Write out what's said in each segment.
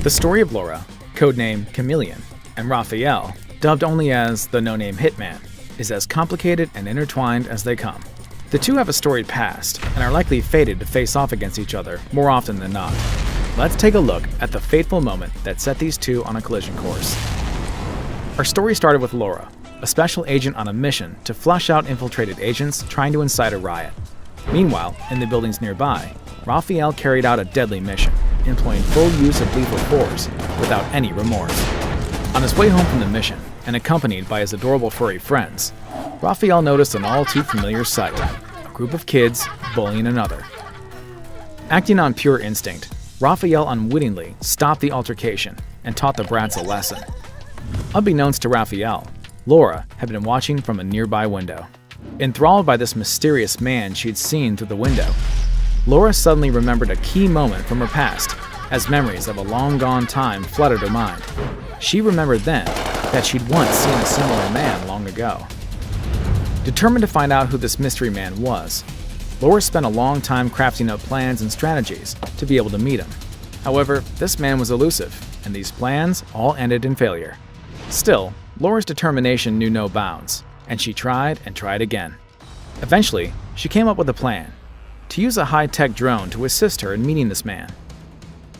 The story of Laura, codename Chameleon, and Rafael, dubbed only as the no-name hitman, is as complicated and intertwined as they come. The two have a storied past and are likely fated to face off against each other more often than not. Let's take a look at the fateful moment that set these two on a collision course. Our story started with Laura, a special agent on a mission to flush out infiltrated agents trying to incite a riot. Meanwhile, in the buildings nearby, Rafael carried out a deadly mission, employing full use of lethal force without any remorse. On his way home from the mission, and accompanied by his adorable furry friends, Rafael noticed an all-too-familiar sight: a group of kids bullying another. Acting on pure instinct, Rafael unwittingly stopped the altercation and taught the brats a lesson. Unbeknownst to Rafael, Laura had been watching from a nearby window. Enthralled by this mysterious man she'd seen through the window, Laura suddenly remembered a key moment from her past as memories of a long-gone time flooded her mind. She remembered then that she'd once seen a similar man long ago. Determined to find out who this mystery man was, Laura spent a long time crafting up plans and strategies to be able to meet him. However, this man was elusive, and these plans all ended in failure. Still, Laura's determination knew no bounds, and she tried and tried again. Eventually, she came up with a plan: to use a high-tech drone to assist her in meeting this man.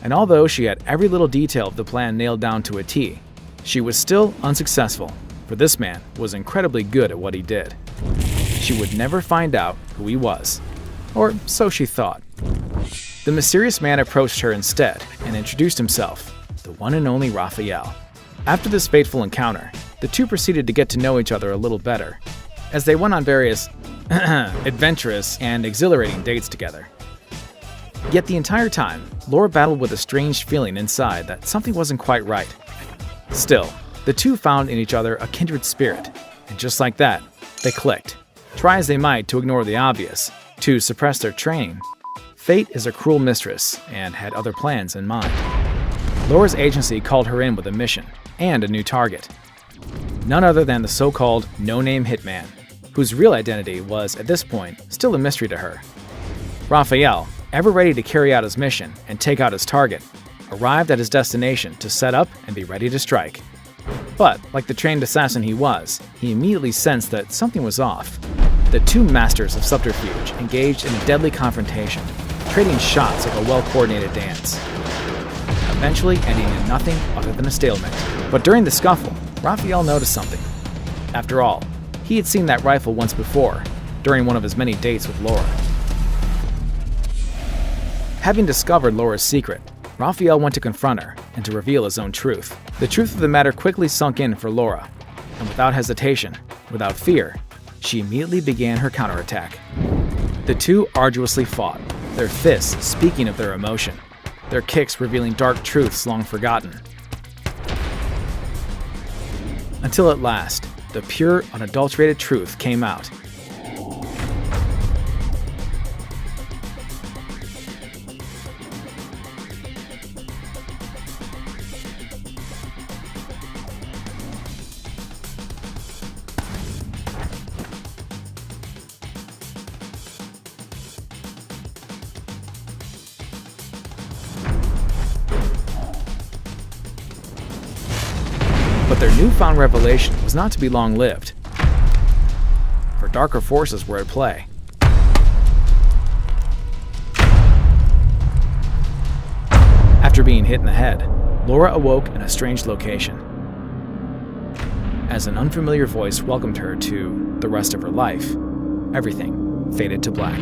And although she had every little detail of the plan nailed down to a T, she was still unsuccessful, for this man was incredibly good at what he did. She would never find out who he was, or so she thought. The mysterious man approached her instead and introduced himself, the one and only Rafael. After this fateful encounter, the two proceeded to get to know each other a little better, as they went on various adventurous and exhilarating dates together. Yet the entire time, Laura battled with a strange feeling inside that something wasn't quite right. Still, the two found in each other a kindred spirit, and just like that, they clicked. Try as they might to ignore the obvious, to suppress their training, fate is a cruel mistress and had other plans in mind. Laura's agency called her in with a mission and a new target. None other than the so-called no-name hitman, whose real identity was, at this point, still a mystery to her. Rafael, ever ready to carry out his mission and take out his target, arrived at his destination to set up and be ready to strike. But, like the trained assassin he was, he immediately sensed that something was off. The two masters of subterfuge engaged in a deadly confrontation, trading shots like a well-coordinated dance, eventually ending in nothing other than a stalemate. But during the scuffle, Rafael noticed something. After all, he had seen that rifle once before, during one of his many dates with Laura. Having discovered Laura's secret, Rafael went to confront her and to reveal his own truth. The truth of the matter quickly sunk in for Laura, and without hesitation, without fear, she immediately began her counterattack. The two arduously fought, their fists speaking of their emotion, their kicks revealing dark truths long forgotten. Until at last, the pure, unadulterated truth came out. But their newfound revelation was not to be long-lived, for darker forces were at play. After being hit in the head, Laura awoke in a strange location, as an unfamiliar voice welcomed her to the rest of her life. Everything faded to black.